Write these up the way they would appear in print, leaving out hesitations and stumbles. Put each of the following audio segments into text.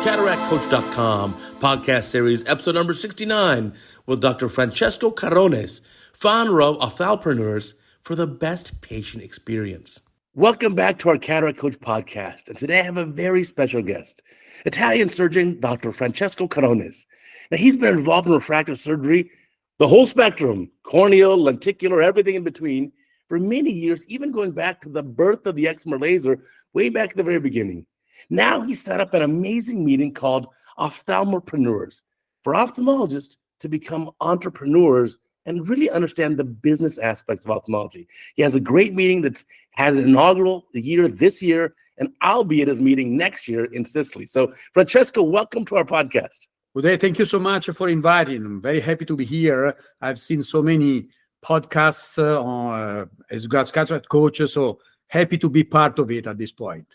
CataractCoach.com podcast series, episode number 69, with Dr. Francesco Carones, founder of Ophthalmopreneurs, for the best patient experience. Welcome back to our Cataract Coach podcast, and today I have a very special guest, Italian surgeon Dr. Francesco Carones. Now, he's been involved in refractive surgery, the whole spectrum, corneal, lenticular, everything in between, for many years, even going back to the birth of the excimer laser, way back at the very beginning. Now he set up an amazing meeting called Ophthalmopreneurs for ophthalmologists to become entrepreneurs and really understand the business aspects of ophthalmology. He has a great meeting that's had an inaugural year this year, and I'll be at his meeting next year in Sicily. So, Francesco, welcome to our podcast. Uday, thank you so much for inviting. I'm very happy to be here. I've seen so many podcasts as regards cataract coaches, so happy to be part of it at this point.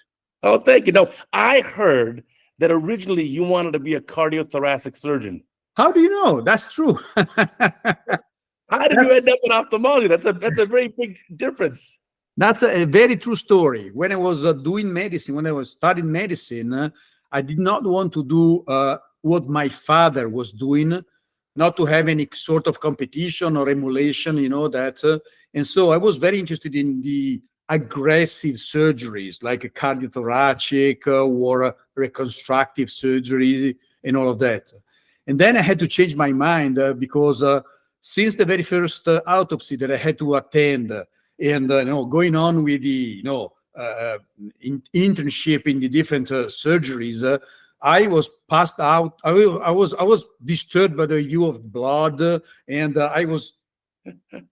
Oh, thank you. No, I heard that originally you wanted to be a cardiothoracic surgeon. How do you know? That's true. How did you end up in ophthalmology? That's a very big difference. That's a very true story. When I was doing medicine, when I was studying medicine, I did not want to do what my father was doing, not to have any sort of competition or emulation, that. And so I was very interested in the aggressive surgeries like a cardiothoracic or reconstructive surgery and all of that. And then I had to change my mind because since the very first autopsy that I had to attend and going on with the internship in the different surgeries, I was passed out. I was disturbed by the view of blood, and I was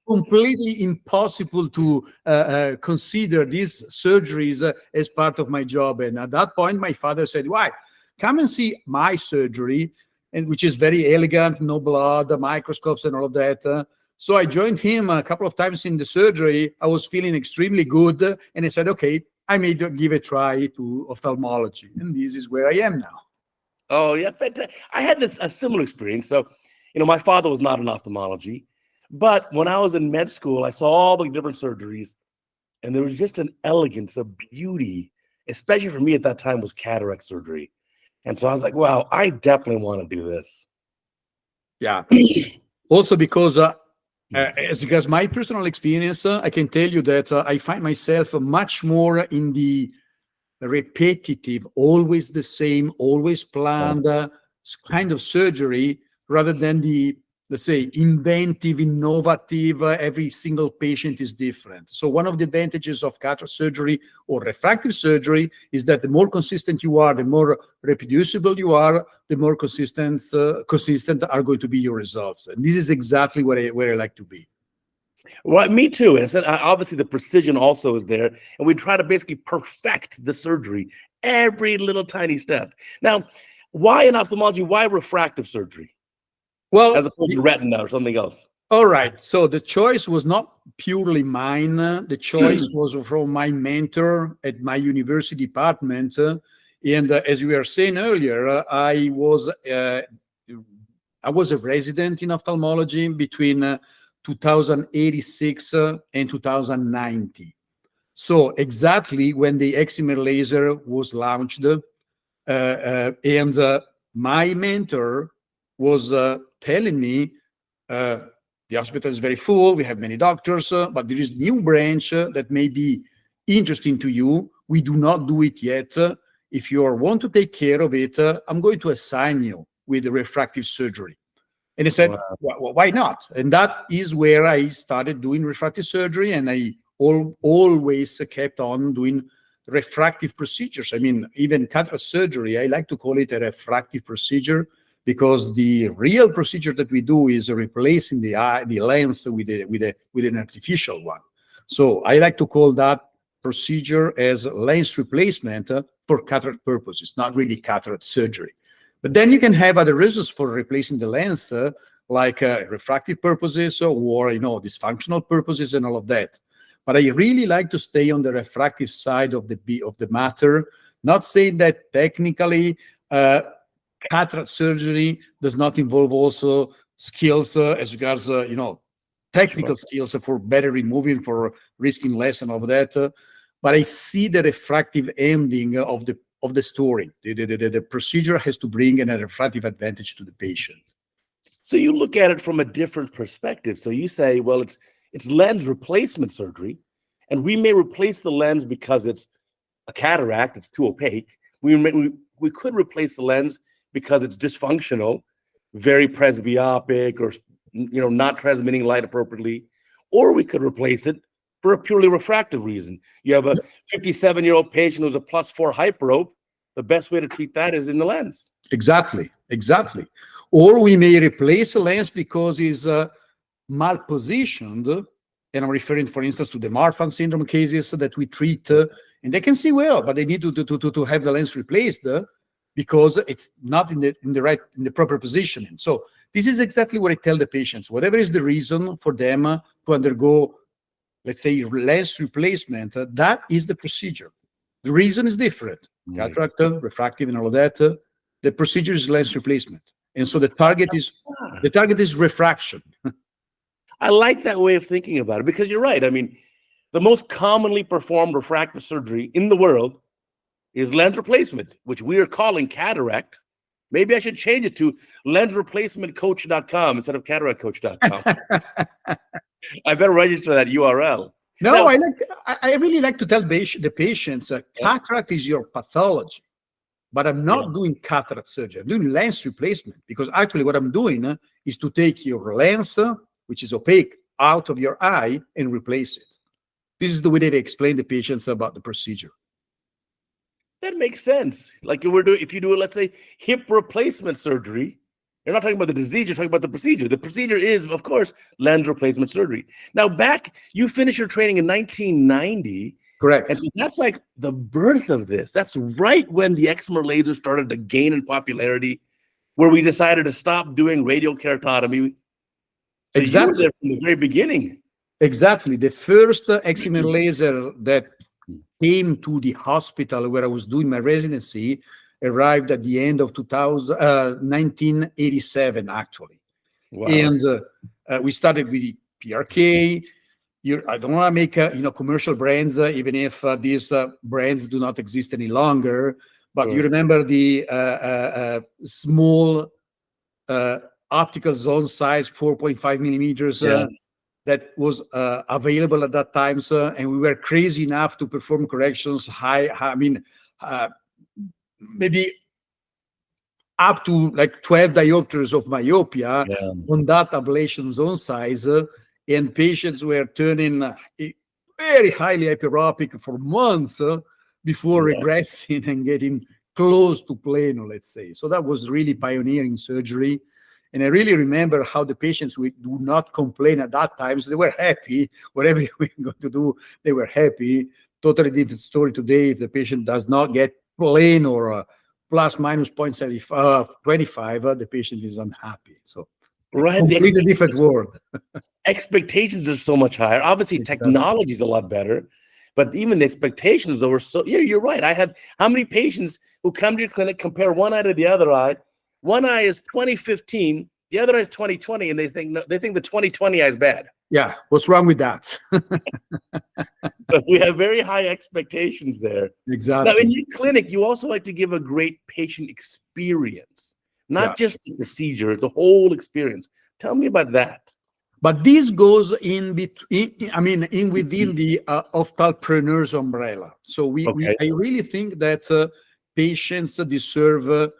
completely impossible to consider these surgeries as part of my job. And at that point, my father said, "Why? Come and see my surgery," and which is very elegant, no blood, microscopes, and all of that. So I joined him a couple of times in the surgery. I was feeling extremely good, and I said, "Okay, I may give a try to ophthalmology," and this is where I am now. Oh yeah, I had a similar experience. So, my father was not in ophthalmology. But when I was in med school, I saw all the different surgeries, and there was just an elegance, a beauty, especially for me at that time, was cataract surgery. And so I was like, wow, I definitely want to do this. Yeah. Also because as my personal experience, I can tell you that I find myself much more in the repetitive, always the same, always planned kind of surgery rather than the, let's say, inventive, innovative, every single patient is different. So one of the advantages of cataract surgery or refractive surgery is that the more consistent you are, the more reproducible you are, the more consistent are going to be your results. And this is exactly where I like to be. Well, me too. And obviously the precision also is there. And we try to basically perfect the surgery, every little tiny step. Now, why in ophthalmology, why refractive surgery? Well, as opposed to retina or something else. All right. So the choice was not purely mine. The choice was from my mentor at my university department. And as we were saying earlier, I was a resident in ophthalmology between 2086 and 2090. So exactly when the excimer laser was launched, and my mentor was telling me, the hospital is very full, we have many doctors, but there is new branch that may be interesting to you. We do not do it yet. If you want to take care of it, I'm going to assign you with refractive surgery. And I said, wow. Well, why not? And that is where I started doing refractive surgery, and I always kept on doing refractive procedures. I mean, even cataract surgery, I like to call it a refractive procedure, because the real procedure that we do is replacing the lens with an artificial one. So I like to call that procedure as lens replacement for cataract purposes, not really cataract surgery. But then you can have other reasons for replacing the lens, like refractive purposes or dysfunctional purposes and all of that. But I really like to stay on the refractive side of the matter. Not saying that technically cataract surgery does not involve also skills as regards technical skills for better removing, for risking less and all of that. But I see the refractive ending of of the story. The procedure has to bring a refractive advantage to the patient. So you look at it from a different perspective. So you say, well, it's lens replacement surgery, and we may replace the lens because it's a cataract, it's too opaque. We could replace the lens because it's dysfunctional, very presbyopic, or not transmitting light appropriately, or we could replace it for a purely refractive reason. You have a 57-year-old patient who's a +4 hyperope. The best way to treat that is in the lens. Exactly. Or we may replace a lens because it's malpositioned, and I'm referring, for instance, to the Marfan syndrome cases that we treat, and they can see well, but they need to have the lens replaced because it's not in the proper positioning. So this is exactly what I tell the patients. Whatever is the reason for them to undergo, let's say, lens replacement, that is the procedure. The reason is different. Right. Cataract, refractive, and all of that. The procedure is lens replacement, and so the target is refraction. I like that way of thinking about it, because you're right. I mean, the most commonly performed refractive surgery in the world is lens replacement, which we are calling cataract. Maybe I should change it to lensreplacementcoach.com instead of CataractCoach.com. I better register that URL. No, I really like to tell the patients, cataract is your pathology, but I'm not doing cataract surgery. I'm doing lens replacement, because actually what I'm doing is to take your lens, which is opaque, out of your eye and replace it. This is the way they explain the patients about the procedure. That makes sense. Like if you do, let's say, hip replacement surgery, you're not talking about the disease, you're talking about the procedure. The procedure is, of course, lens replacement surgery. Now, you finished your training in 1990. Correct. And so that's like the birth of this. That's right when the excimer laser started to gain in popularity, where we decided to stop doing radial keratotomy. So exactly. You were there from the very beginning. Exactly. The first excimer laser that came to the hospital where I was doing my residency arrived at the end of 1987, actually. Wow. And we started with the PRK. I don't want to make commercial brands, even if these brands do not exist any longer. But Sure. You remember the small optical zone size, 4.5 millimeters. Yes. That was available at that time, and we were crazy enough to perform corrections maybe up to like 12 diopters of myopia on that ablation zone size, and patients were turning very highly hyperopic for months before regressing and getting close to plano, let's say. So that was really pioneering surgery. And I really remember how the patients do not complain at that time. So they were happy. Whatever we were going to do, they were happy. Totally different story today. If the patient does not get plane or plus minus 0.25, the patient is unhappy. So completely different world. Expectations are so much higher. Obviously, technology is a lot better. But even the expectations, though, were so... Yeah, you're right. I had how many patients who come to your clinic, compare one eye to the other eye. One eye is 2015, the other eye is 2020, and they think the 2020 eye is bad. Yeah, what's wrong with that? So we have very high expectations there. Exactly. Now, in your clinic, you also like to give a great patient experience, not just the procedure, the whole experience. Tell me about that. But this goes within the ophthalmologist umbrella. So I really think that patients deserve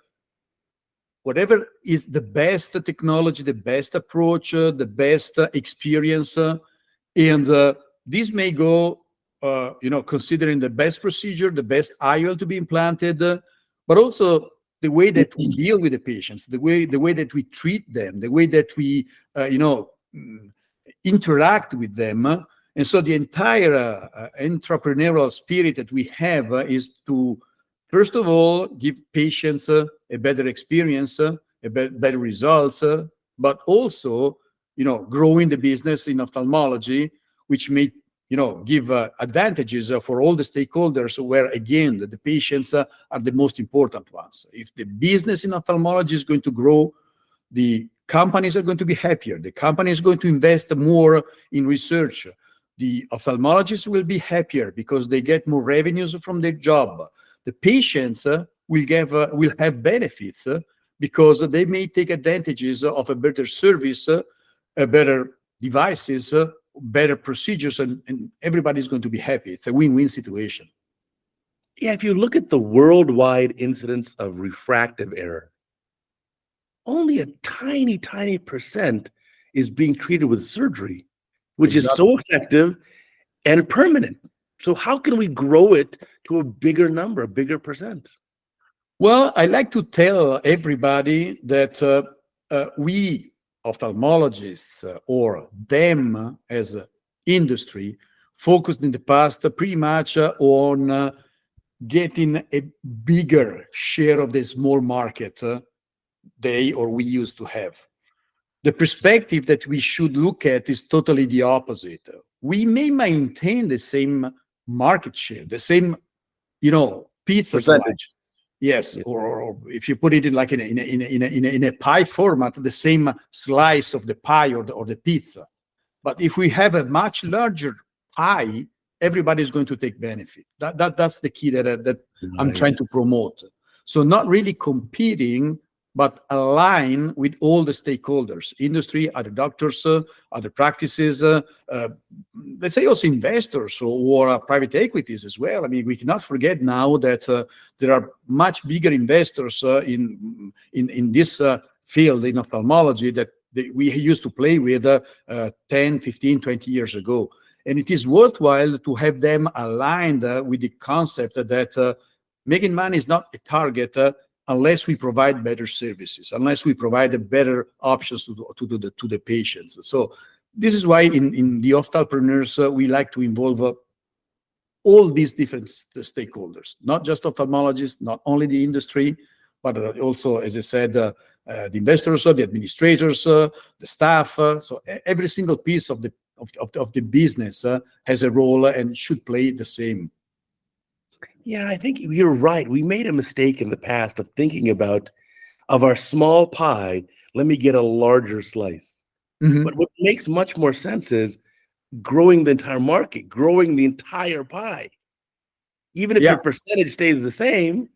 whatever is the best technology, the best approach, the best experience, and this may go, considering the best procedure, the best IOL to be implanted, but also the way that we deal with the patients, the way that we treat them, the way that we, interact with them. And so the entire entrepreneurial spirit that we have is to, first of all, give patients a better experience, better results, but also, growing the business in ophthalmology, which may, give advantages for all the stakeholders, where, again, the patients are the most important ones. If the business in ophthalmology is going to grow, the companies are going to be happier. The company is going to invest more in research. The ophthalmologists will be happier because they get more revenues from their job. the patients will have benefits because they may take advantages of a better service, better devices, better procedures, and everybody's going to be happy. It's a win-win situation. Yeah, if you look at the worldwide incidence of refractive error, only a tiny, tiny percent is being treated with surgery, which is so effective and permanent. So how can we grow it to a bigger number, a bigger percent? Well, I like to tell everybody that we ophthalmologists or them as an industry focused in the past pretty much on getting a bigger share of the small market they or we used to have. The perspective that we should look at is totally the opposite. We may maintain the same market share, the same, pizza Percentage. slice. Yes, or if you put it in a pie format, the same slice of the pie or the pizza. But if we have a much larger pie, everybody's going to take benefit. That's the key that I'm trying to promote. So not really competing, but align with all the stakeholders, industry, other doctors, other practices, let's say also investors or private equities as well. I mean, we cannot forget now that there are much bigger investors in this field in ophthalmology that we used to play with 10, 15, 20 years ago. And it is worthwhile to have them aligned with the concept that making money is not a target unless we provide better services, unless we provide better options to the patients. So this is why in the ophthalpreneurs, we like to involve all these different stakeholders, not just ophthalmologists, not only the industry, but also, as I said, the investors, the administrators, the staff. So every single piece of the business has a role and should play the same. Yeah, I think you're right. We made a mistake in the past of thinking about, of our small pie, let me get a larger slice. Mm-hmm. But what makes much more sense is growing the entire market, growing the entire pie. Even if your percentage stays the same,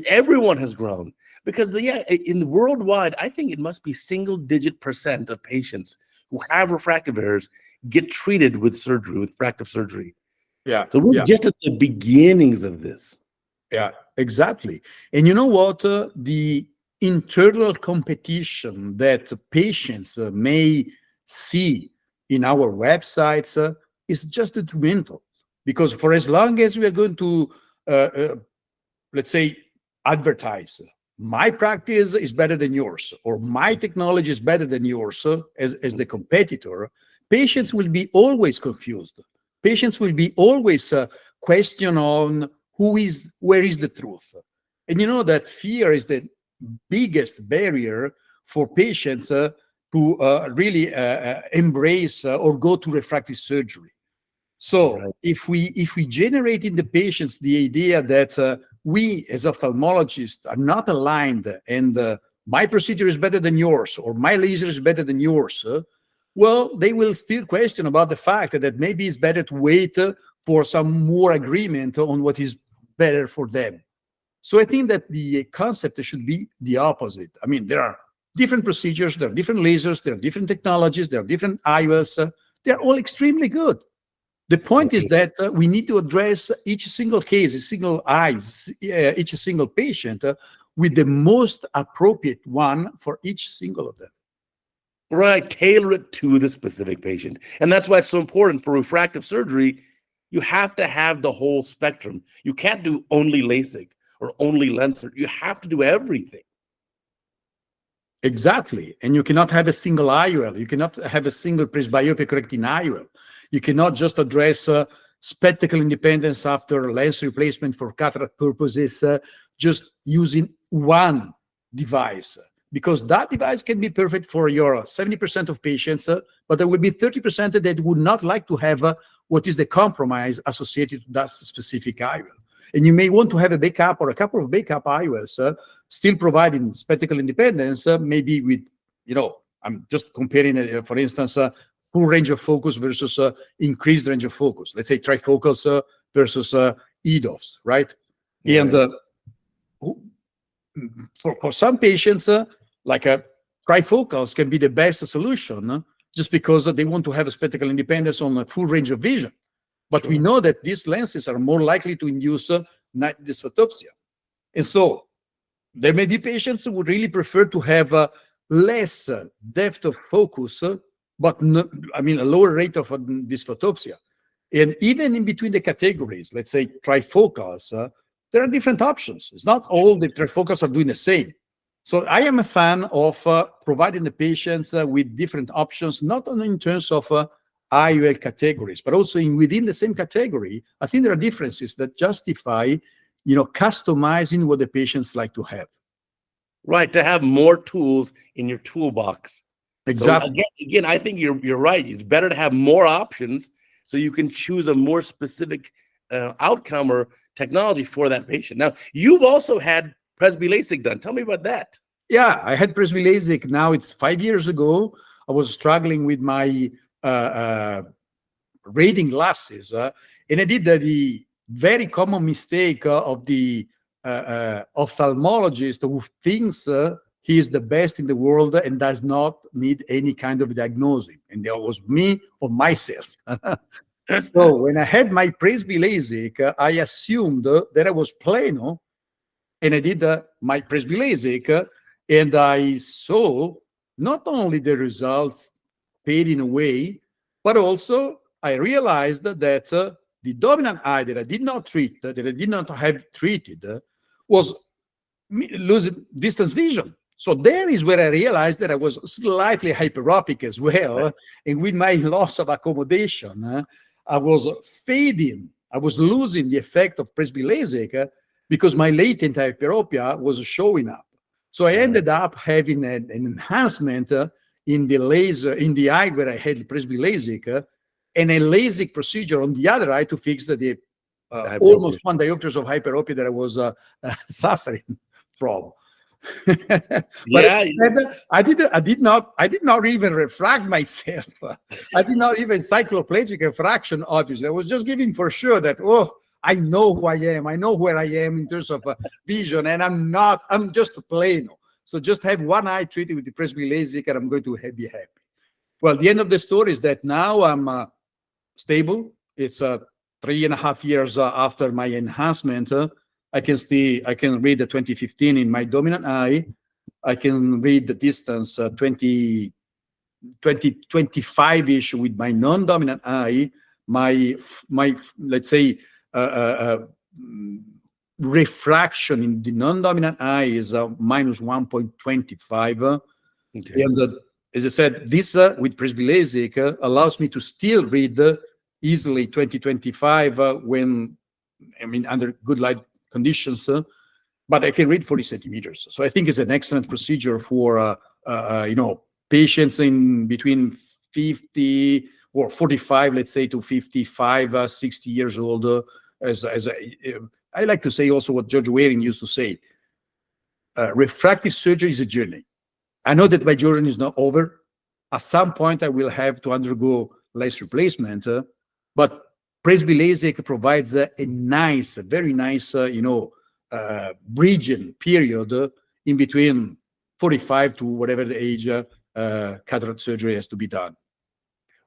everyone has grown. Because in the worldwide, I think it must be single-digit percent of patients who have refractive errors get treated with surgery, with refractive surgery. Yeah. So we're just at the beginnings of this. Yeah, exactly. And you know what? The internal competition that patients may see in our websites is just detrimental. Because for as long as we are going to, let's say, advertise, my practice is better than yours, or my technology is better than yours as the competitor, patients will be always confused. Patients will be always question on where is the truth. And you know that fear is the biggest barrier for patients to really embrace or go to refractive surgery. So if we generate in the patients the idea that we as ophthalmologists are not aligned and my procedure is better than yours or my laser is better than yours, well, they will still question about the fact that maybe it's better to wait for some more agreement on what is better for them. So I think that the concept should be the opposite. I mean, there are different procedures, there are different lasers, there are different technologies, there are different IOLs. They're all extremely good. The point is that we need to address each single case, each single patient with the most appropriate one for each single of them. Right, tailor it to the specific patient. And that's why it's so important for refractive surgery. You have to have the whole spectrum. You can't do only LASIK or only lens surgery. You have to do everything. Exactly. And you cannot have a single IOL. You cannot have a single presbyopia correcting IOL. You cannot just address spectacle independence after lens replacement for cataract purposes just using one device. Because that device can be perfect for your 70% of patients, but there will be 30% that would not like to have what is the compromise associated to that specific IOL. And you may want to have a backup or a couple of backup IOLs still providing spectacle independence, maybe with, I'm just comparing, for instance, full range of focus versus increased range of focus. Let's say trifocals versus EDOFs, right? And who- for some patients, like a trifocals can be the best solution, just because they want to have a spectacle independence on a full range of vision. But we know that these lenses are more likely to induce night dysphotopsia. And so there may be patients who would really prefer to have less depth of focus, but no, I mean, a lower rate of dysphotopsia. And even in between the categories, let's say trifocals, there are different options. It's not all the trifocals are doing the same. So I am a fan of providing the patients with different options, not only in terms of IOL categories, but also within the same category. I think there are differences that justify, customizing what the patients like to have. Right, to have more tools in your toolbox. Exactly. So again, I think you're right. It's better to have more options so you can choose a more specific outcome or technology for that patient. Now, you've also had Presby LASIK done. Tell me about that. Yeah, I had Presby LASIK. Now it's 5 years ago. I was struggling with my reading glasses, and I did the very common mistake of the ophthalmologist who thinks he is the best in the world and does not need any kind of diagnosis. And that was me or myself. So when I had my Presby LASIK, I assumed that I was plano, and I did my Presby LASIK, and I saw not only the results fading away, but also I realized that the dominant eye that I did not treat, that I did not have treated, was losing distance vision. So there is where I realized that I was slightly hyperopic as well. And with my loss of accommodation, I was fading. I was losing the effect of Presby LASIK because my latent hyperopia was showing up. So I ended up having an enhancement in the eye where I had Presby LASIK, and a LASIK procedure on the other eye to fix the almost 1 diopters of hyperopia that I was suffering from. But I did not even refract myself. I did not even cycloplegic refraction, obviously. I was just giving for sure that, I know who I am. I know where I am in terms of vision, and I'm just plano. So just have one eye treated with the Presby LASIK, and I'm going to be happy. Well, the end of the story is that now I'm stable. It's 3.5 years after my enhancement. I can read the 2015 in my dominant eye. I can read the distance 25-ish with my non-dominant eye. My let's say refraction in the non-dominant eye is minus 1.25. Okay. And as I said, this with Presby LASIK allows me to still read easily 2025 under good light conditions, but I can read 40 centimeters. So I think it's an excellent procedure for patients in between 50 or 45, let's say, to 55, 60 years old. I like to say also what George Waring used to say: refractive surgery is a journey. I know that my journey is not over. At some point, I will have to undergo lens replacement, but Presby LASIK provides a very nice, bridging period in between 45 to whatever the age cataract surgery has to be done.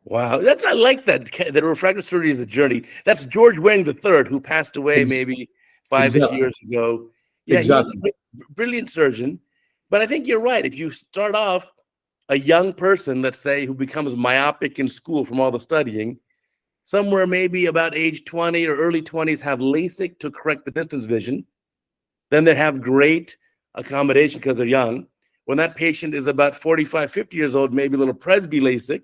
Wow, I like that. The refractive surgery is a journey. That's George Waring III, who passed away maybe 5-ish years ago. Yeah, exactly. He was a brilliant surgeon. But I think you're right. If you start off a young person, let's say, who becomes myopic in school from all the studying, somewhere maybe about age 20 or early 20s have LASIK to correct the distance vision. Then they have great accommodation because they're young. When that patient is about 45, 50 years old, maybe a little Presby LASIK,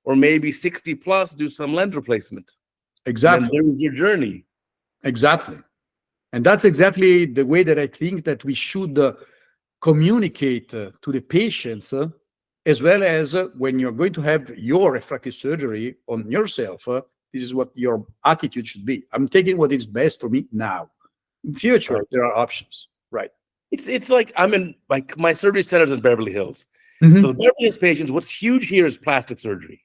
or maybe 60 plus, do some lens replacement. Exactly. And there is your journey. Exactly. And that's exactly the way that I think that we should communicate to the patients, as well as when you're going to have your refractive surgery on yourself, this is what your attitude should be. I'm taking what is best for me now. In future, there are options, right? It's like my surgery center's in Beverly Hills. Mm-hmm. So the Beverly Hills patients, what's huge here is plastic surgery.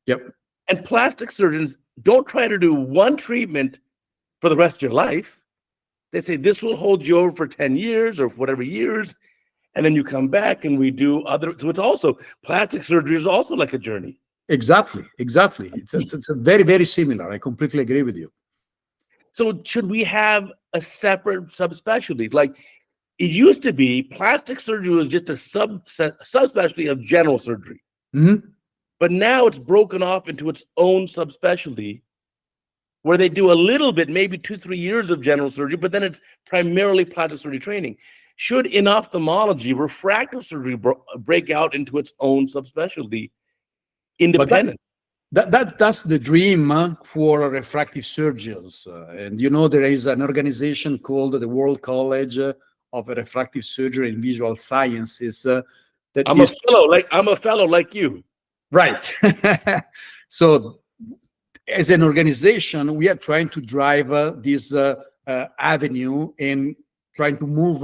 Yep. And plastic surgeons don't try to do one treatment for the rest of your life. they say this will hold you over for 10 years or whatever years. And then you come back and we do other. So it's also plastic surgery is also like a journey. Exactly. It's a very, very similar. I completely agree with you. So should we have a separate subspecialty? Like it used to be, plastic surgery was just a subspecialty of general surgery. Mm-hmm. But now it's broken off into its own subspecialty where they do a little bit, maybe 2-3 years of general surgery, but then it's primarily plastic surgery training. Should in ophthalmology, refractive surgery break out into its own subspecialty, independent? That's the dream for refractive surgeons. And there is an organization called the World College of Refractive Surgery and Visual Sciences. I'm a fellow like you. Right. So as an organization, we are trying to drive this avenue and trying to move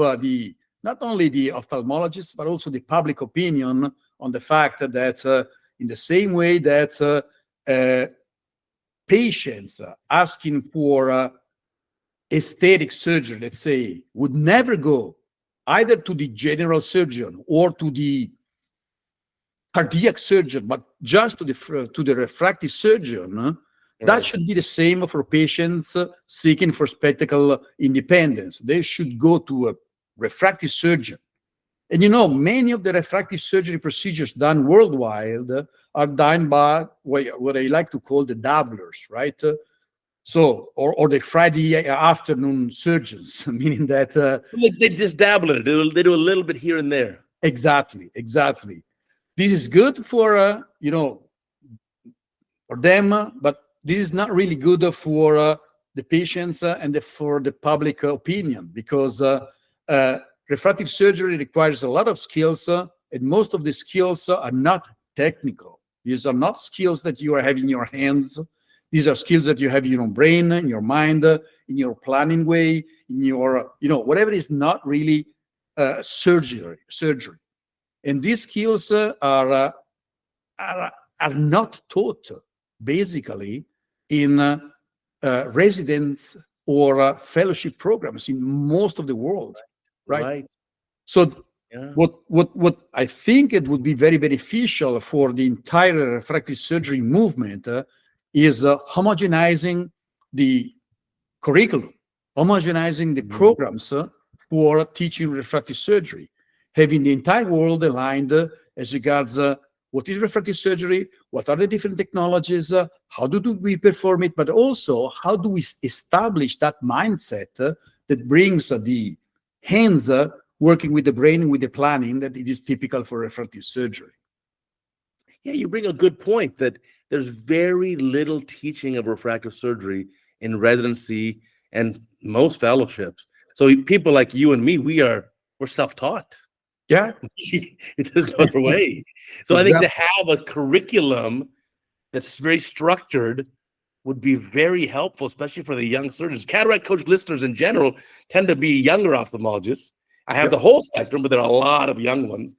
not only the ophthalmologists, but also the public opinion on the fact that in the same way that patients asking for aesthetic surgery, let's say, would never go either to the general surgeon or to the cardiac surgeon, but just to the refractive surgeon. That should be the same for patients seeking for spectacle independence. They should go to a refractive surgeon. And many of the refractive surgery procedures done worldwide are done by what I like to call the dabblers, right? Or the Friday afternoon surgeons, meaning that they just dabble in it. They do a little bit here and there. Exactly. This is good for for them, but this is not really good for the patients and for the public opinion, because refractive surgery requires a lot of skills, and most of the skills are not technical. These are not skills that you are having in your hands. These are skills that you have in your brain, in your mind, in your planning way, in your, whatever is not really surgery. And these skills are not taught basically in residence or fellowship programs in most of the world, right? So what I think it would be very beneficial for the entire refractive surgery movement is homogenizing the curriculum, homogenizing the programs for teaching refractive surgery, having the entire world aligned as regards what is refractive surgery, what are the different technologies, how do we perform it, but also how do we establish that mindset that brings the hands working with the brain and with the planning that it is typical for refractive surgery. Yeah, you bring a good point that there's very little teaching of refractive surgery in residency and most fellowships. So people like you and me, we're self-taught. Yeah. There's no other way. So I think to have a curriculum that's very structured would be very helpful, especially for the young surgeons. Cataract Coach listeners in general tend to be younger ophthalmologists. I have the whole spectrum, but there are a lot of young ones.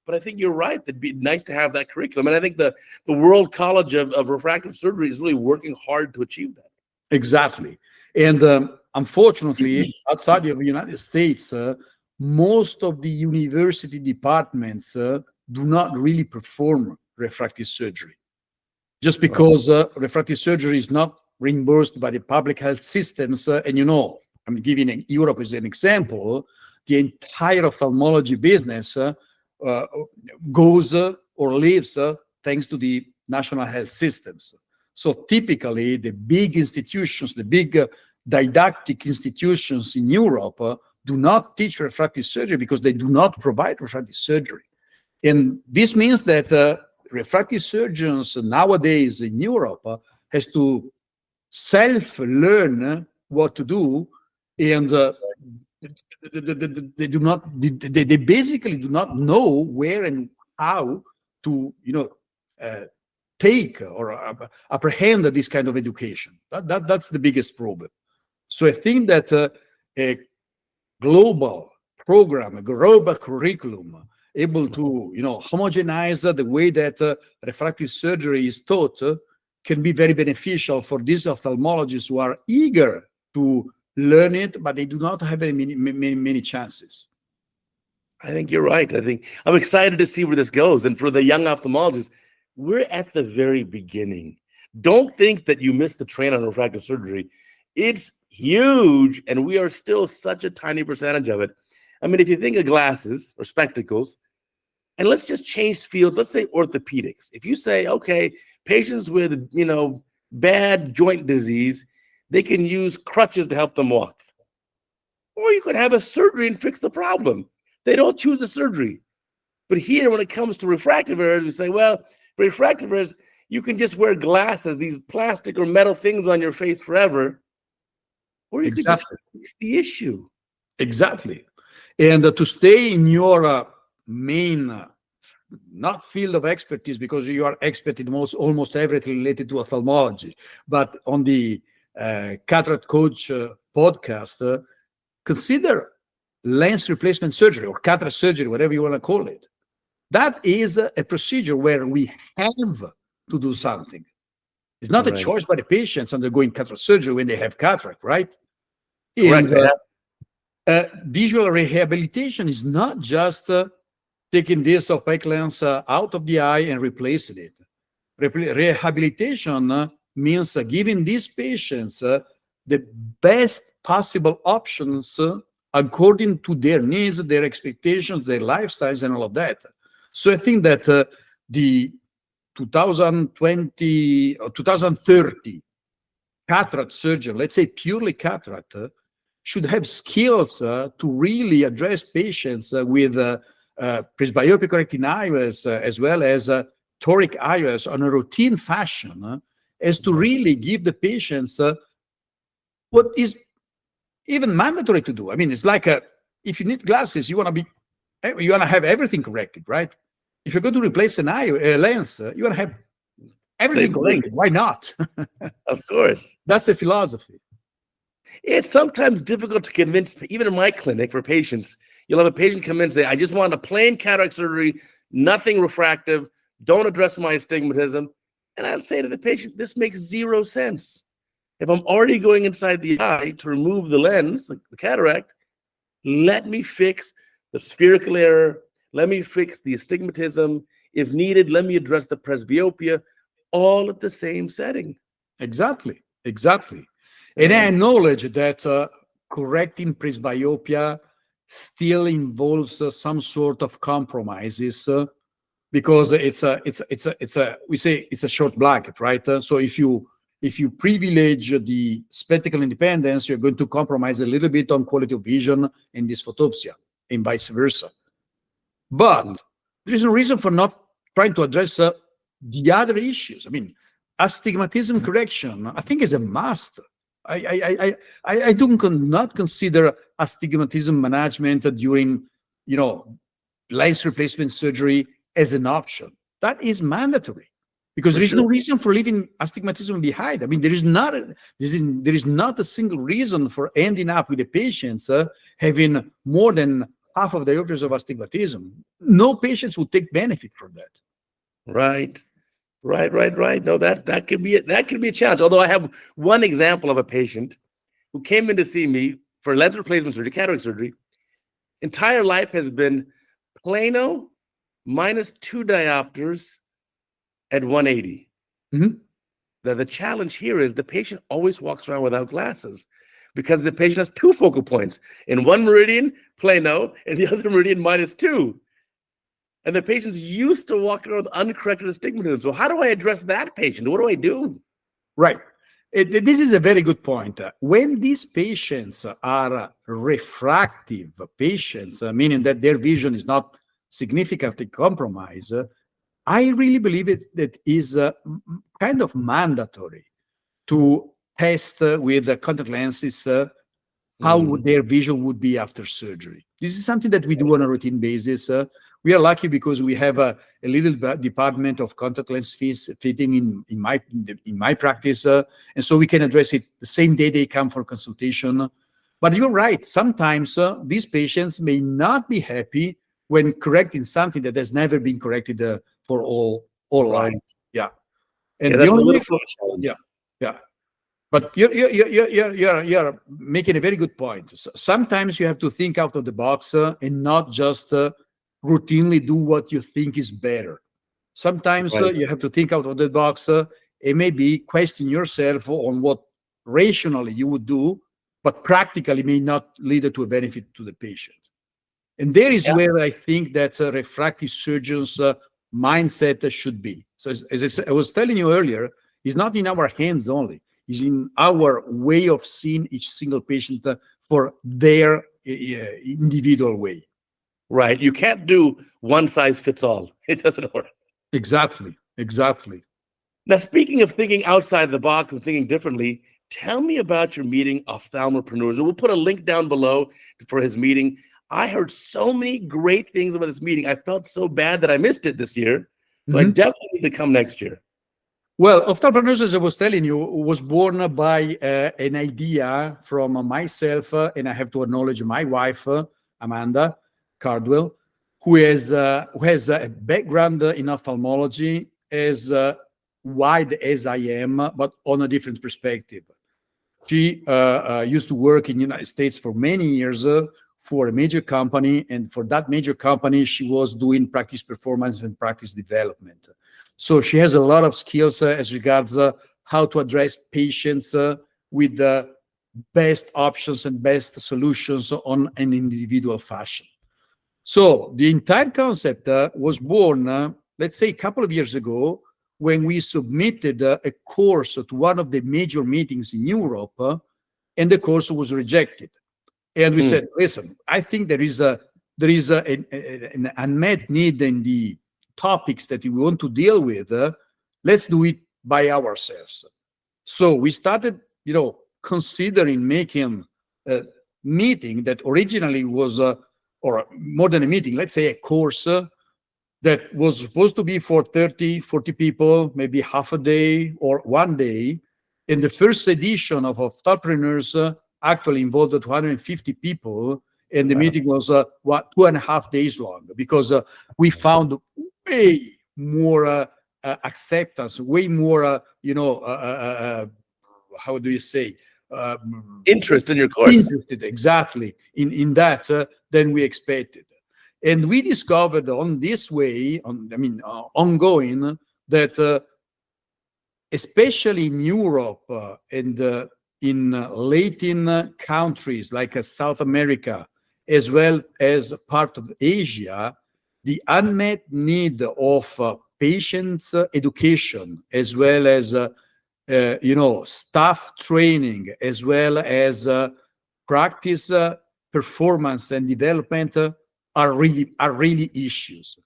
But I think you're right. It'd be nice to have that curriculum. And I think the World College of Refractive Surgery is really working hard to achieve that. Exactly. And unfortunately, outside of the United States, most of the university departments do not really perform refractive surgery. Just because refractive surgery is not reimbursed by the public health systems. And I'm giving Europe as an example, the entire ophthalmology business goes or lives thanks to the national health systems. So typically, the big institutions, the big didactic institutions in Europe do not teach refractive surgery because they do not provide refractive surgery. And this means that refractive surgeons nowadays in Europe has to self-learn what to do, and they basically do not know where and how to take or apprehend this kind of education. That's the biggest problem. So I think that a global program, a global curriculum, able to homogenize the way that refractive surgery is taught can be very beneficial for these ophthalmologists who are eager to learn it, but they do not have many chances. I think you're right. I think I'm excited to see where this goes. And for the young ophthalmologists, we're at the very beginning. Don't think that you missed the train on refractive surgery. It's huge, and we are still such a tiny percentage of it. I mean, if you think of glasses or spectacles, and let's just change fields. Let's say orthopedics. If you say, okay, patients with, bad joint disease, they can use crutches to help them walk. Or you could have a surgery and fix the problem. They don't choose the surgery. But here, when it comes to refractive errors, we say, well, for refractive errors, you can just wear glasses, these plastic or metal things on your face forever. Or you could just fix the issue. Exactly. And to stay in your main, not field of expertise, because you are expert in almost everything related to ophthalmology, but on the CataractCoach podcast, consider lens replacement surgery or cataract surgery, whatever you want to call it. That is a procedure where we have to do something. It's not a choice by the patients undergoing cataract surgery when they have cataract, right? Correct. And visual rehabilitation is not just taking this opaque lens out of the eye and replacing it. Rehabilitation means giving these patients the best possible options according to their needs, their expectations, their lifestyles, and all of that. So I think that the 2020 or 2030 cataract surgeon, let's say purely cataract, should have skills to really address patients with presbyopic correcting IOS as well as toric IOS on a routine fashion, as to really give the patients what is even mandatory to do. I mean, it's like if you need glasses, you want to have everything corrected, right? If you're going to replace an lens, you want to have everything corrected. Why not? Of course. That's the philosophy. It's sometimes difficult to convince, even in my clinic for patients. You'll have a patient come in and say, I just want a plain cataract surgery, nothing refractive, don't address my astigmatism. And I'll say to the patient, this makes zero sense. If I'm already going inside the eye to remove the lens, the cataract, let me fix the spherical error, let me fix the astigmatism. If needed, let me address the presbyopia, all at the same setting. Exactly. And I acknowledge that correcting presbyopia still involves some sort of compromises because we say it's a short blanket, right? So if you privilege the spectacle independence, you're going to compromise a little bit on quality of vision and dysphotopsia, and vice versa. But there is no reason for not trying to address the other issues. I mean, astigmatism correction, I think, is a must. I do not consider astigmatism management during, lens replacement surgery as an option. That is mandatory because there is no reason for leaving astigmatism behind. I mean, there is not a single reason for ending up with the patients having more than half of the diopters of astigmatism. No patients will take benefit from that. Right. No, that could be a challenge. Although I have one example of a patient who came in to see me for lens replacement surgery, cataract surgery. Entire life has been plano minus 2 diopters at 180. Mm-hmm. The challenge here is the patient always walks around without glasses because the patient has 2 focal points. In one meridian, plano, and the other meridian minus 2. And the patient's used to walking around with uncorrected astigmatism. So how do I address that patient? What do I do? Right. This is a very good point. When these patients are refractive patients, meaning that their vision is not significantly compromised, I really believe that is kind of mandatory to test with contact lenses how their vision would be after surgery. This is something that we do on a routine basis. We are lucky because we have a little department of contact lens fitting in my practice, and so we can address it the same day they come for consultation. But you're right. Sometimes these patients may not be happy when correcting something that has never been corrected for all life. Yeah, And the only way. Yeah. But you're making a very good point. Sometimes you have to think out of the box and not just routinely do what you think is better. Sometimes Right. you have to think out of the box and maybe question yourself on what rationally you would do, but practically may not lead to a benefit to the patient. And there is Yeah. where I think that refractive surgeons' mindset should be. So as I was telling you earlier, it's not in our hands only. It's in our way of seeing each single patient for their individual way. Right. You can't do one size fits all. It doesn't work. Exactly. Exactly. Now, speaking of thinking outside the box and thinking differently, tell me about your meeting ophthalmopreneurs. And we'll put a link down below for his meeting. I heard so many great things about this meeting. I felt so bad that I missed it this year. So I Mhm. definitely need to come next year. Well, Ophthalmopreneurs, as I was telling you, was born by an idea from myself, and I have to acknowledge my wife, Amanda Cardwell, who has a background in ophthalmology as wide as I am, but on a different perspective. She used to work in the United States for many years for a major company, and for that major company, she was doing practice performance and practice development. So she has a lot of skills as regards how to address patients with the best options and best solutions on an individual fashion. So the entire concept was born, let's say, a couple of years ago when we submitted a course to one of the major meetings in Europe, and the course was rejected. And we said, listen, I think there is an unmet need in the topics that we want to deal with. Let's do it by ourselves. So we started, considering making a meeting that originally was, or more than a meeting, let's say a course that was supposed to be for 30, 40 people, maybe half a day or one day. And the first edition of Thoughtpreneurs actually involved 250 people. And the meeting was 2.5 days long because we found way more acceptance, way more, how do you say? Interest in your course. Interested exactly in that than we expected. And we discovered on this way, ongoing, that especially in Europe and in Latin countries like South America, as well as part of Asia, the unmet need of patients' education, as well as staff training, as well as practice performance and development are really issues.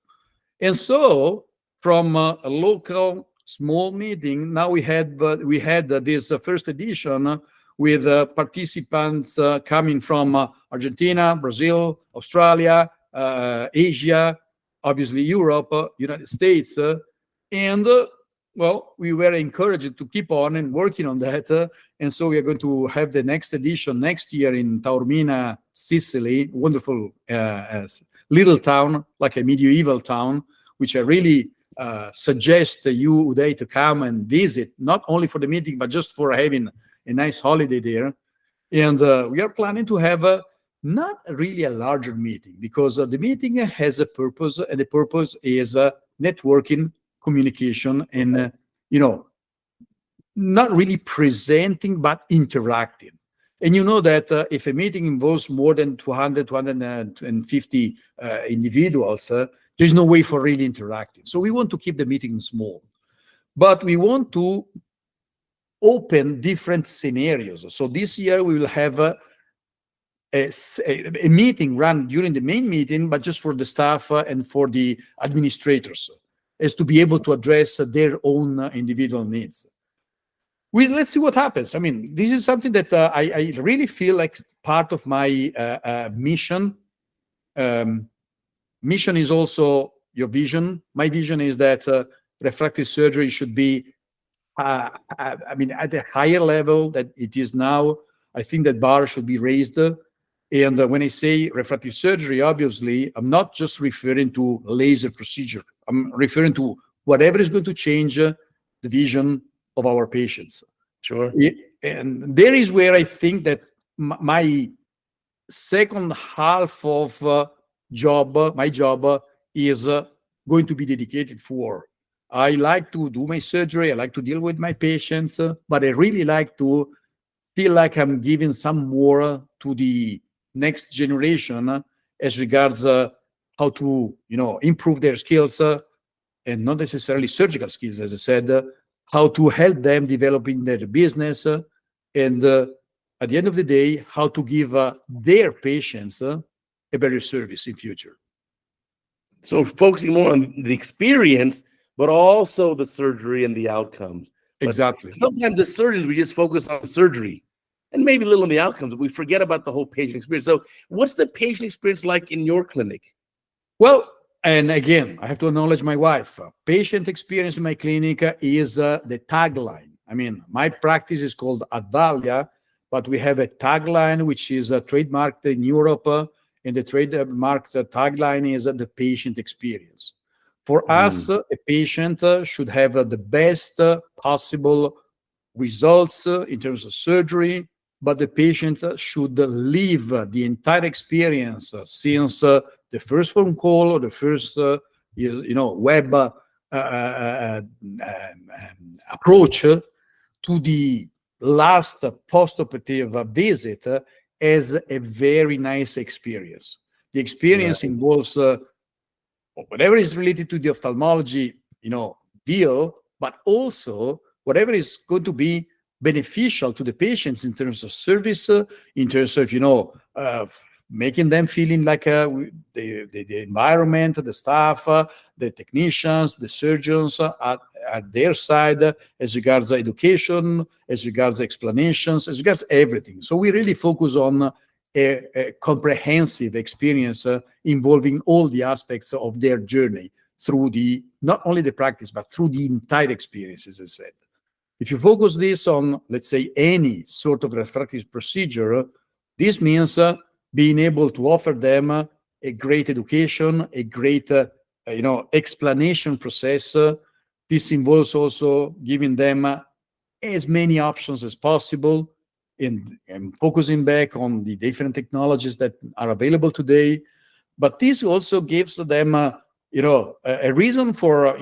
And so from a local small meeting, now we had this first edition with participants coming from Argentina, Brazil, Australia, Asia, obviously Europe, United States, and well, we were encouraged to keep on and working on that. And so we are going to have the next edition next year in Taormina, Sicily, wonderful little town, like a medieval town, which I really suggest you, Uday, to come and visit, not only for the meeting, but just for having a nice holiday there. And we are planning to have not really a larger meeting, because the meeting has a purpose, and the purpose is networking, communication, and not really presenting but interacting. And you know that if a meeting involves more than 200 250 individuals, there's no way for really interacting. So we want to keep the meeting small, but we want to open different scenarios. So this year we will have a meeting run during the main meeting, but just for the staff and for the administrators, as to be able to address their own individual needs. Let's see what happens. I mean, this is something that I really feel like part of my mission. Mission is also your vision. My vision is that refractive surgery should be, at a higher level that it is now. I think that bar should be raised. And when I say refractive surgery, obviously, I'm not just referring to laser procedure. I'm referring to whatever is going to change the vision of our patients. Sure. and there is where I think that my second half of my job is going to be dedicated for. I like to do my surgery. I like to deal with my patients, but I really like to feel like I'm giving some more to the next generation as regards how to, improve their skills and not necessarily surgical skills, as I said, how to help them developing their business, and at the end of the day, how to give their patients a better service in future. So focusing more on the experience, but also the surgery and the outcomes. But Exactly. sometimes as surgeons, we just focus on the surgery and maybe a little on the outcomes, but we forget about the whole patient experience. So what's the patient experience like in your clinic? Well, and again, I have to acknowledge my wife. Patient experience in my clinic is the tagline. I mean, my practice is called Advalia, but we have a tagline which is trademarked in Europe, and the trademarked tagline is the patient experience. For us, a patient should have the best possible results in terms of surgery, but the patient should live the entire experience since the first phone call or the first web approach to the last post-operative visit as a very nice experience. The experience Right. involves whatever is related to the ophthalmology, deal, but also whatever is going to be beneficial to the patients in terms of service, in terms of making them feeling like the environment, the staff, the technicians, the surgeons are at their side as regards education, as regards explanations, as regards everything. So we really focus on a comprehensive experience involving all the aspects of their journey through not only the practice, but through the entire experience, as I said. If you focus this on, let's say, any sort of refractive procedure, this means being able to offer them a great education, a great, explanation process. This involves also giving them as many options as possible and focusing back on the different technologies that are available today. But this also gives them, a reason for,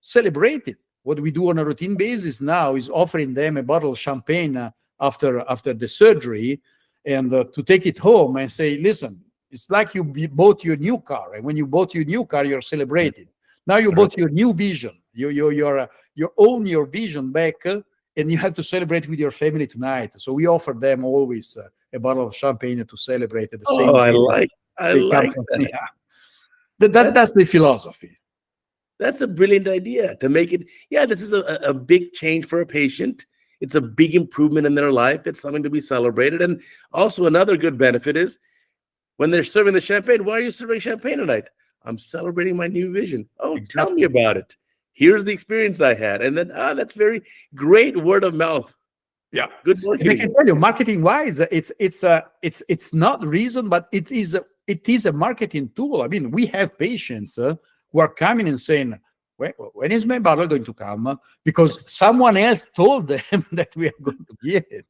celebrating. What we do on a routine basis now is offering them a bottle of champagne after the surgery, and to take it home and say, listen, it's like you bought your new car, and when you bought your new car, you're celebrating. Now you bought your new vision. You own your vision back, and you have to celebrate with your family tonight. So we offer them always a bottle of champagne to celebrate at the same day. I like that. Yeah. That's the philosophy. That's a brilliant idea to make it. Yeah, this is a big change for a patient. It's a big improvement in their life. It's something to be celebrated. And also another good benefit is when they're serving the champagne, why are you serving champagne tonight? I'm celebrating my new vision. Oh, Exactly. Tell me about it. Here's the experience I had. And then, that's very great word of mouth. Yeah, good marketing. And I can tell you, marketing-wise, it's not reason, but it is a marketing tool. I mean, we have patients who are coming and saying, when is my bottle going to come? Because someone else told them that we are going to get it.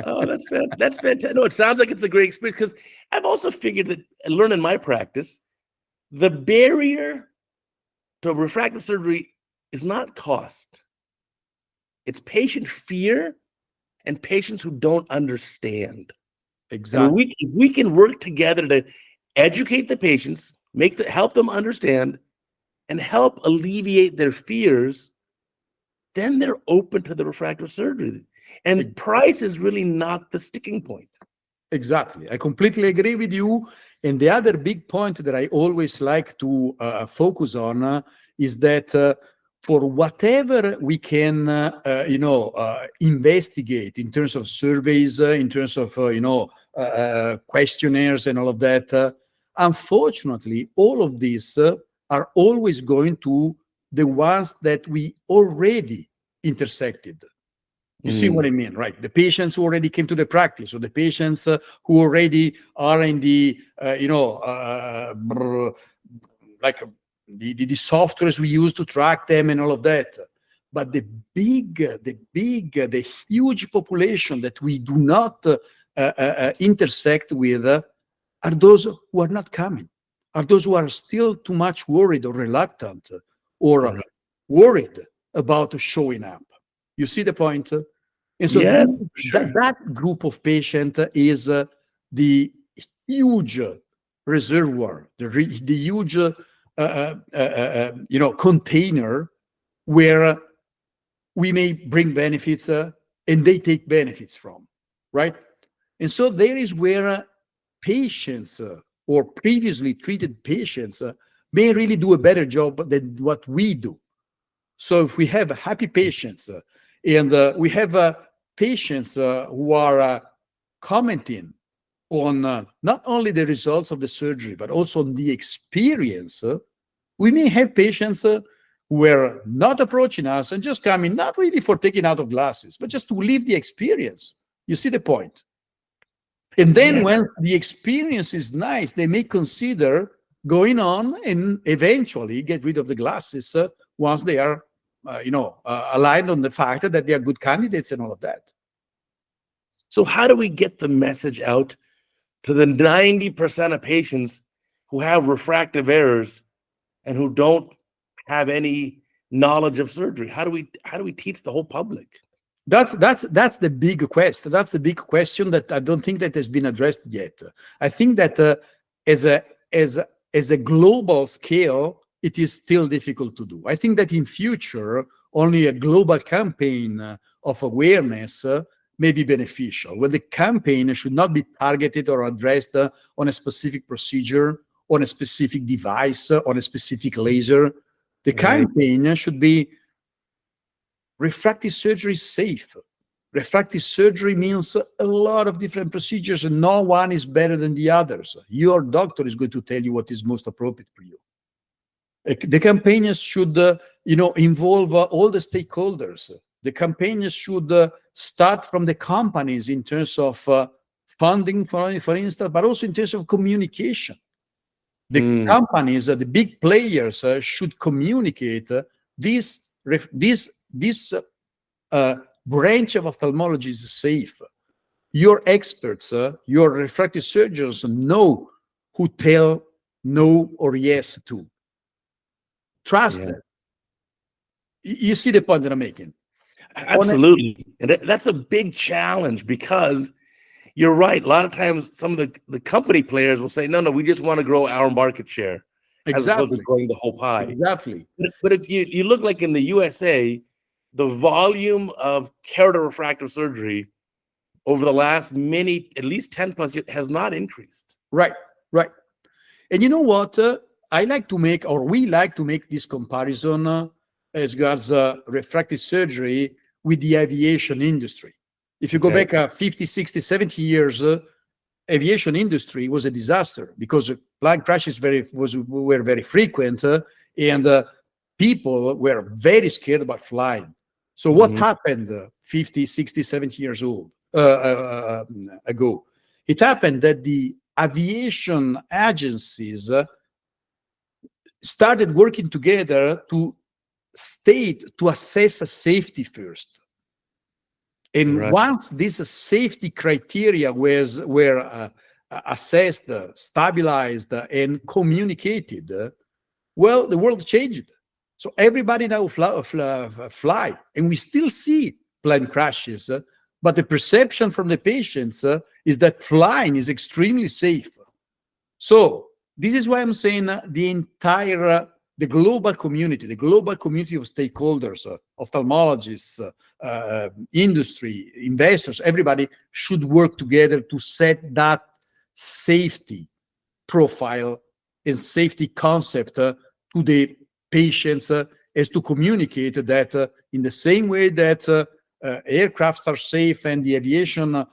Oh, that's fantastic. No, it sounds like it's a great experience, because I've also figured that, and learned in my practice, the barrier to refractive surgery is not cost. It's patient fear and patients who don't understand. Exactly. And if we can work together to educate the patients, help them understand, and help alleviate their fears, then they're open to the refractive surgery. And price is really not the sticking point. Exactly. I completely agree with you. And the other big point that I always like to focus on is that for whatever we can, investigate in terms of surveys, in terms of, questionnaires and all of that, unfortunately, all of these are always going to the ones that we already intersected. You see what I mean, right? The patients who already came to the practice, or the patients who already are in the, like the softwares we use to track them and all of that. But the huge population that we do not intersect with are those who are not coming, are those who are still too much worried or reluctant or worried about showing up. You see the point? And so Yes, sure. that group of patients is the huge reservoir, the huge container where we may bring benefits and they take benefits from, right? And so there is where patients or previously treated patients may really do a better job than what we do. So if we have happy patients and we have patients who are commenting on not only the results of the surgery, but also on the experience, we may have patients who are not approaching us and just coming, not really for taking out of glasses, but just to live the experience. You see the point? And then when the experience is nice, they may consider going on and eventually get rid of the glasses once they are, aligned on the fact that they are good candidates and all of that. So how do we get the message out to the 90% of patients who have refractive errors and who don't have any knowledge of surgery? How do we teach the whole public? That's the big quest. That's the big question that I don't think that has been addressed yet. I think that as a global scale, it is still difficult to do. I think that in future, only a global campaign of awareness may be beneficial, where the campaign should not be targeted or addressed on a specific procedure, on a specific device, on a specific laser. The campaign should be refractive surgery is safe. Refractive surgery means a lot of different procedures and no one is better than the others. Your doctor is going to tell you what is most appropriate for you. The campaigns should involve all the stakeholders. The campaigns should start from the companies in terms of funding, for instance, but also in terms of communication. The companies, the big players should communicate this branch of ophthalmology is safe. Your experts, your refractive surgeons know who tell no or yes to. Trust them. You see the point that I'm making? Absolutely. And that's a big challenge because you're right. A lot of times some of the company players will say, no, we just want to grow our market share as opposed to growing the whole pie. Exactly. But if you look like in the USA, the volume of keratofractive surgery over the last at least 10 plus years has not increased. Right. And you know what? We like to make this comparison as regards refractive surgery with the aviation industry. If you go back 50, 60, 70 years, aviation industry was a disaster because plane crashes were very frequent and people were very scared about flying. So what happened 50, 60, 70 years ago? It happened that the aviation agencies started working together to assess safety first. And once this safety criteria were assessed, stabilized, and communicated, well, the world changed. So everybody now fly, and we still see plane crashes, but the perception from the patients is that flying is extremely safe. So this is why I'm saying the global community of stakeholders, ophthalmologists, industry, investors, everybody should work together to set that safety profile and safety concept to the patients as to communicate that in the same way that aircrafts are safe and the aviation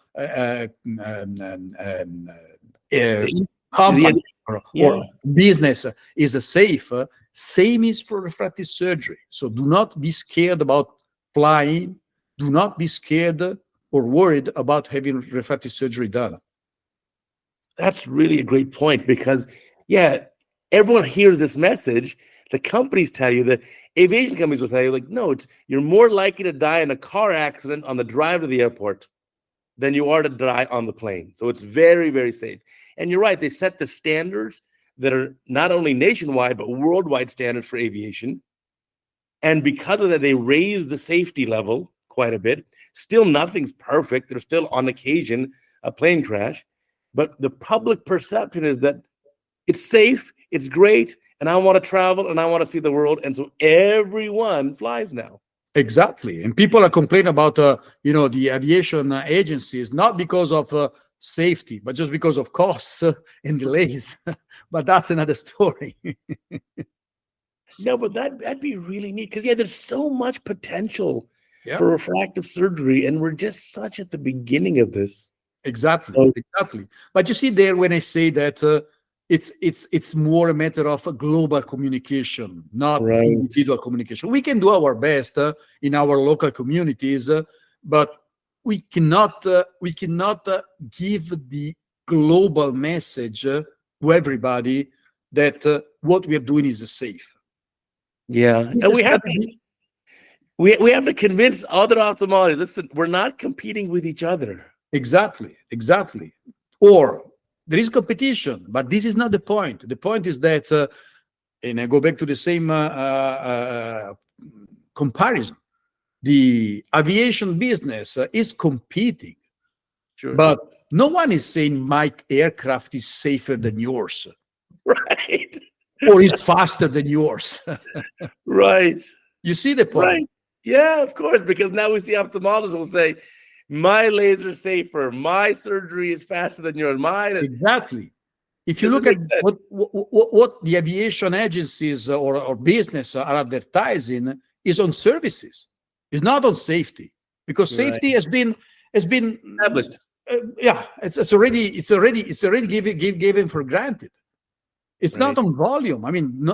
company or business is safe, same is for refractive surgery. So do not be scared about flying. Do not be scared or worried about having refractive surgery done. That's really a great point because, everyone hears this message. The companies tell you, the aviation companies will tell you, like, no, you're more likely to die in a car accident on the drive to the airport than you are to die on the plane. So it's very, very safe. And you're right, they set the standards that are not only nationwide, but worldwide standards for aviation. And because of that, they raise the safety level quite a bit. Still, nothing's perfect. There's still, on occasion, a plane crash. But the public perception is that it's safe, it's great, and I want to travel and I want to see the world. And so everyone flies now. Exactly. And people are complaining about, the aviation agencies, not because of safety, but just because of costs and delays. But that's another story. No, but that'd be really neat because, yeah, there's so much potential Yeah. for refractive surgery, and we're just such at the beginning of this. Exactly. So, Exactly. But you see there, when I say that it's more a matter of global communication, not right. individual communication. We can do our best in our local communities, but we cannot give the global message to everybody that what we are doing is safe. Yeah. This And is we have not- to we have to convince other ophthalmologists, listen, we're not competing with each other. Exactly. Or there is competition, but this is not the point. The point is that, and I go back to the same comparison. The aviation business is competing, Sure. but no one is saying my aircraft is safer than yours Right. or is faster than yours. Right. You see the point? Right. Yeah, of course, because now we see ophthalmologists will say, my laser is safer, my surgery is faster than yours, mine. Exactly. If you Doesn't look at make sense. what the aviation agencies or business are advertising is on services, it's not on safety, because Right. safety has been Established. it's already given for granted. It's not Right. on volume. I mean,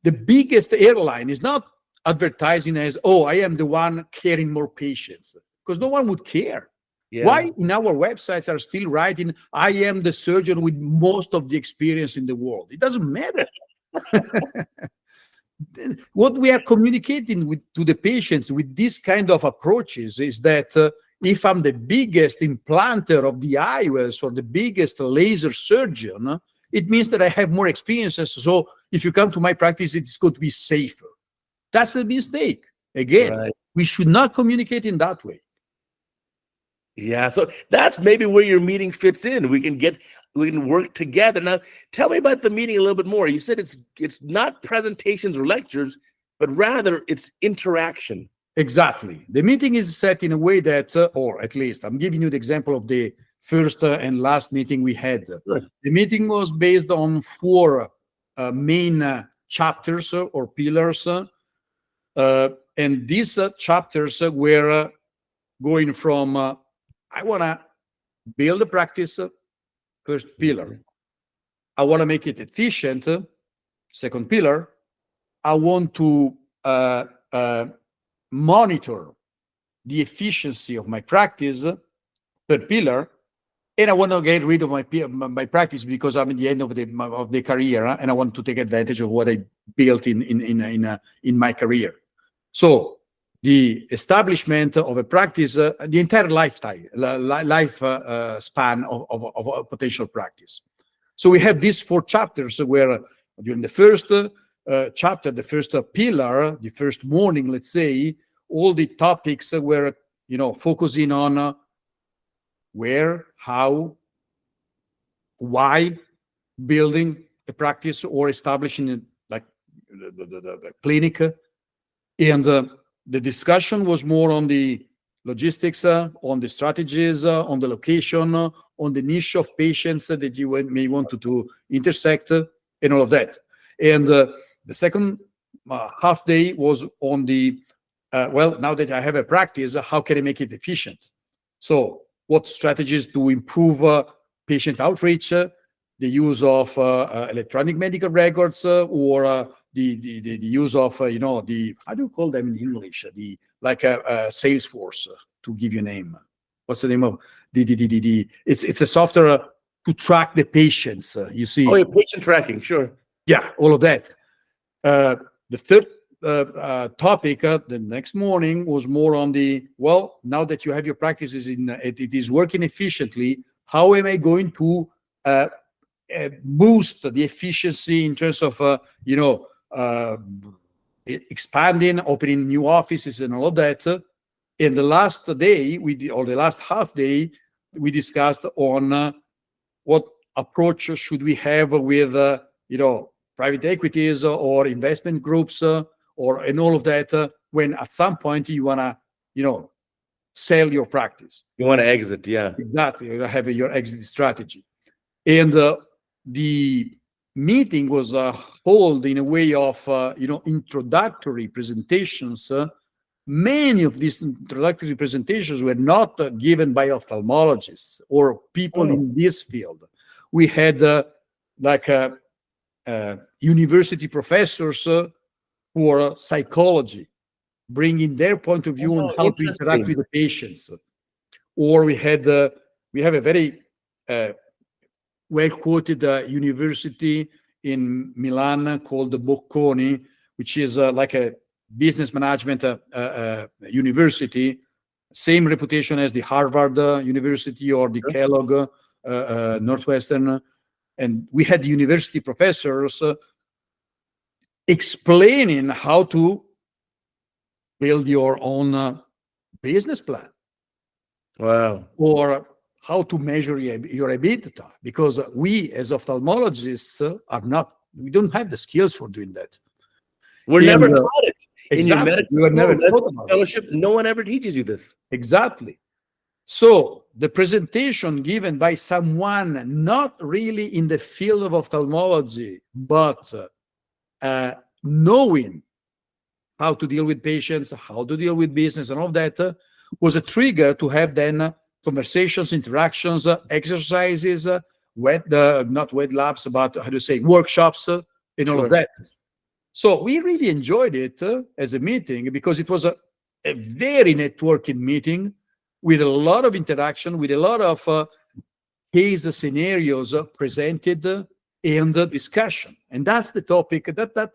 the biggest airline is not advertising as, oh, I am the one carrying more patients, because no one would care. Yeah. Why in our websites are still writing, I am the surgeon with most of the experience in the world? It doesn't matter. What we are communicating to the patients with this kind of approaches is that if I'm the biggest implanter of the IOLs or the biggest laser surgeon, it means that I have more experiences. So if you come to my practice, it's going to be safer. That's the mistake. Again, Right. we should not communicate in that way. Yeah. So that's maybe where your meeting fits in. We can work together. Now, tell me about the meeting a little bit more. You said it's not presentations or lectures, but rather it's interaction. Exactly. The meeting is set in a way that, or at least I'm giving you the example of the first and last meeting we had. Sure. The meeting was based on 4 main chapters or pillars. And these chapters were going from, I want to build a practice, first pillar. I want to make it efficient, second pillar. I want to monitor the efficiency of my practice, third pillar. And I want to get rid of my practice because I'm at the end of the career, and I want to take advantage of what I built in my career. So the establishment of a practice, the entire life span of a potential practice. So we have these 4 chapters where during the first chapter, the first pillar, the first morning, let's say, all the topics were focusing on where, how, why building a practice or establishing like the clinic. And the discussion was more on the logistics, on the strategies, on the location, on the niche of patients that you may want to intersect, and all of that. And the second half day was on the, now that I have a practice, how can I make it efficient? So what strategies to improve patient outreach, the use of electronic medical records, or the use of the, how do you call them in English, the like a Salesforce, to give you a name. What's the name of it's a software to track the patients, you see. Oh, yeah, patient tracking, sure. Yeah, all of that. The third topic the next morning was more on the, well, now that you have your practices it is working efficiently, how am I going to boost the efficiency in terms of expanding, opening new offices and all of that. In the last day, or the last half day, we discussed on what approach should we have with private equities or investment groups and all of that, when at some point you want to sell your practice. You want to exit, yeah. Exactly. You have your exit strategy. And the meeting was held in a way of introductory presentations. Many of these introductory presentations were not given by ophthalmologists or people in this field. We had university professors for psychology, bringing their point of view on how to interact with the patients. Or we have a very well-quoted university in Milan called the Bocconi, which is like a business management university, same reputation as the Harvard University or the Kellogg Northwestern. And we had university professors explaining how to build your own business plan. Wow. Or how to measure your EBITDA, because we as ophthalmologists we don't have the skills for doing that. We're never taught it. In your medical school, never fellowship, no one ever teaches you this. Exactly. So the presentation given by someone not really in the field of ophthalmology, but knowing how to deal with patients, how to deal with business and all that, was a trigger to have then conversations, interactions, exercises, not wet labs, but workshops and all of that. So we really enjoyed it as a meeting, because it was a very networking meeting with a lot of interaction, with a lot of case scenarios presented and discussion. And that's the topic that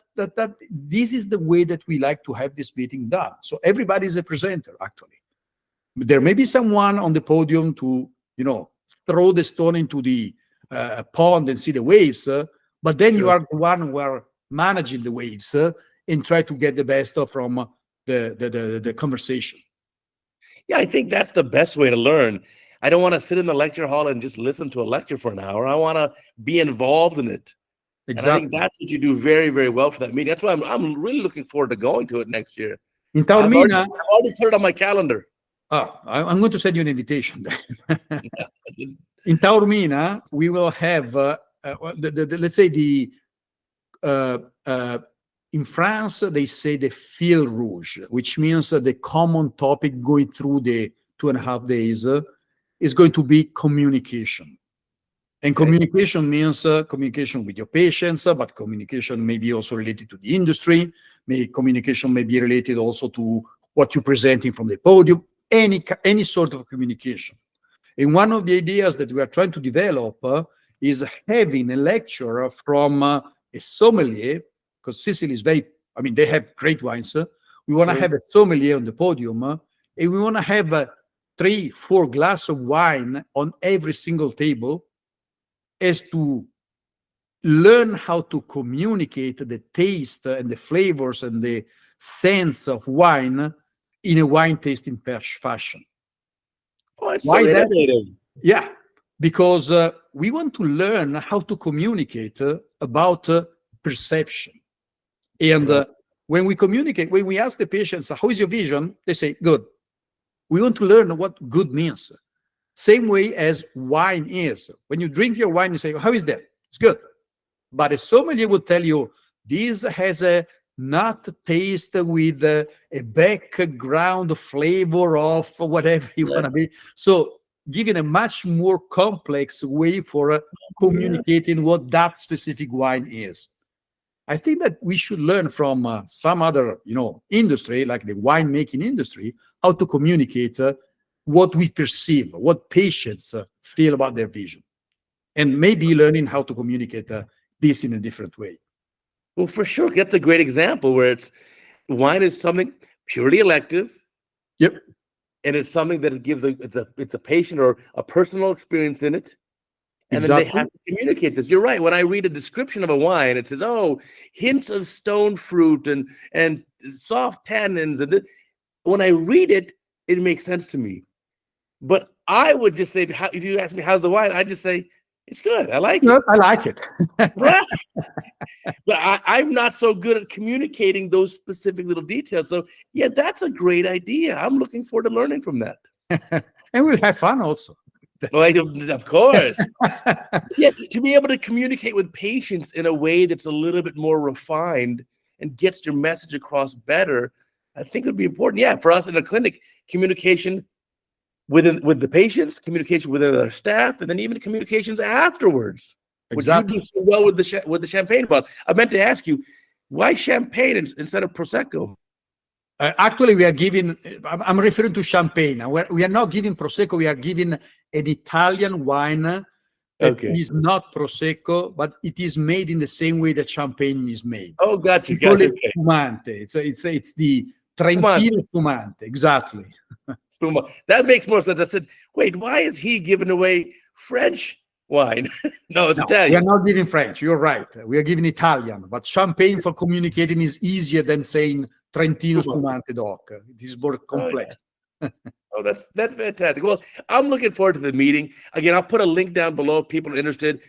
this is the way that we like to have this meeting done. So everybody is a presenter, actually. There may be someone on the podium to, throw the stone into the pond and see the waves, but then you are the one who are managing the waves and try to get the best from the conversation. Yeah, I think that's the best way to learn. I don't want to sit in the lecture hall and just listen to a lecture for an hour. I want to be involved in it. Exactly. And I think that's what you do very, very well for that meeting. That's why I'm really looking forward to going to it next year. In Taormina, I've already put it on my calendar. I'm going to send you an invitation then. In Taormina, we will have, let's say in France, they say the fil rouge, which means the common topic going through the 2.5 days is going to be communication. And communication means communication with your patients, but communication may be also related to the industry. Communication may be related also to what you're presenting from the podium, any sort of communication. And one of the ideas that we are trying to develop is having a lecture from a sommelier, because Sicily is they have great wines. We want to have a sommelier on the podium, and we want to have 3-4 glasses of wine on every single table, as to learn how to communicate the taste and the flavors and the sense of wine in a wine tasting fashion. Oh, it's so innovative. Yeah, because we want to learn how to communicate about perception. And when we communicate, when we ask the patients, how is your vision? They say, good. We want to learn what good means. Same way as wine is. When you drink your wine, you say, how is that? It's good. But a sommelier will tell you, this has a nut taste with a background flavor of whatever you want to be. So giving a much more complex way for communicating what that specific wine is. I think that we should learn from some other, industry, like the winemaking industry, how to communicate what we perceive, what patients feel about their vision, and maybe learning how to communicate this in a different way. Well, for sure. That's a great example where wine is something purely elective. Yep. And it's something that it gives it's a patient or a personal experience in it. And then they Exactly. have to communicate this. You're right. When I read a description of a wine, it says, "Oh, hints of stone fruit and soft tannins." And when I read it, it makes sense to me. But I would just say, if you ask me how's the wine, I just say it's good. I like it. I like it. Right. But I'm not so good at communicating those specific little details. So yeah, that's a great idea. I'm looking forward to learning from that. And we'll have fun also. Well, of course. Yeah, to be able to communicate with patients in a way that's a little bit more refined and gets your message across better, I think would be important. Yeah, for us in a clinic, communication with the patients, communication with our staff, and then even communications afterwards. Exactly. Which you do so well with the champagne bottle. I meant to ask you, why champagne instead of prosecco? Actually, we are giving, I'm referring to champagne. We are not giving prosecco, we are giving an Italian wine that is not prosecco, but it is made in the same way that champagne is made. Oh, gotcha. We call it spumante. It's the Trentino spumante. Exactly. That makes more sense. I said, wait, why is he giving away French wine? No, it's Italian. We are not giving French. You're right. We are giving Italian, but champagne for communicating is easier than saying Trentino spumante doc. It is more complex. Oh, that's fantastic. Well, I'm looking forward to the meeting. Again, I'll put a link down below if people are interested.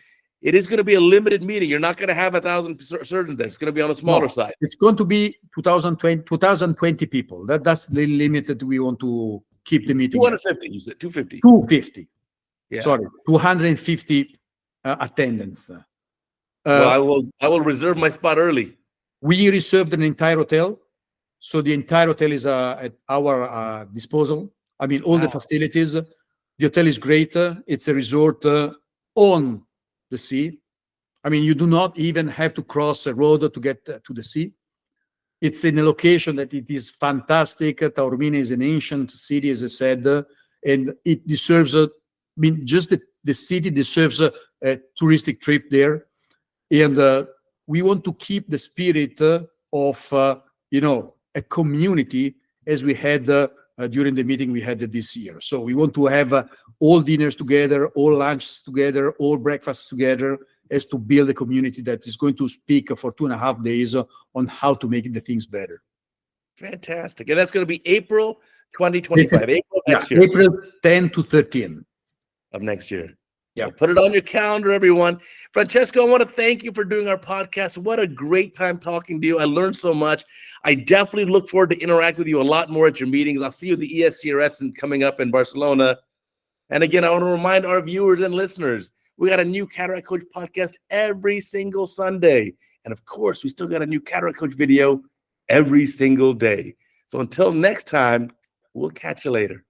It is going to be a limited meeting. You're not going to have 1,000 surgeons there. It's going to be on the smaller side. It's going to be 2,020 people. That's the limit that we want to keep the meeting. 250, you said 250. 250. Yeah. Sorry, 250 attendance. Well, I will reserve my spot early. We reserved an entire hotel, so the entire hotel is at our disposal. I mean, all the facilities. The hotel is great. It's a resort on the sea. I mean, you do not even have to cross a road to get to the sea. It's in a location that it is fantastic. Taormina is an ancient city, as I said, and it deserves I mean, just the city deserves a touristic trip there. And we want to keep the spirit of, a community as we had during the meeting we had this year. So we want to have all dinners together, all lunches together, all breakfasts together, as to build a community that is going to speak for 2.5 days on how to make the things better. Fantastic. And that's going to be April 2025. April next year. April 10 to 13. Of next year. Yeah. So put it on your calendar, everyone. Francesco, I want to thank you for doing our podcast. What a great time talking to you. I learned so much. I definitely look forward to interact with you a lot more at your meetings. I'll see you at the ESCRS coming up in Barcelona. And again, I want to remind our viewers and listeners, we got a new Cataract Coach podcast every single Sunday. And of course, we still got a new Cataract Coach video every single day. So until next time, we'll catch you later.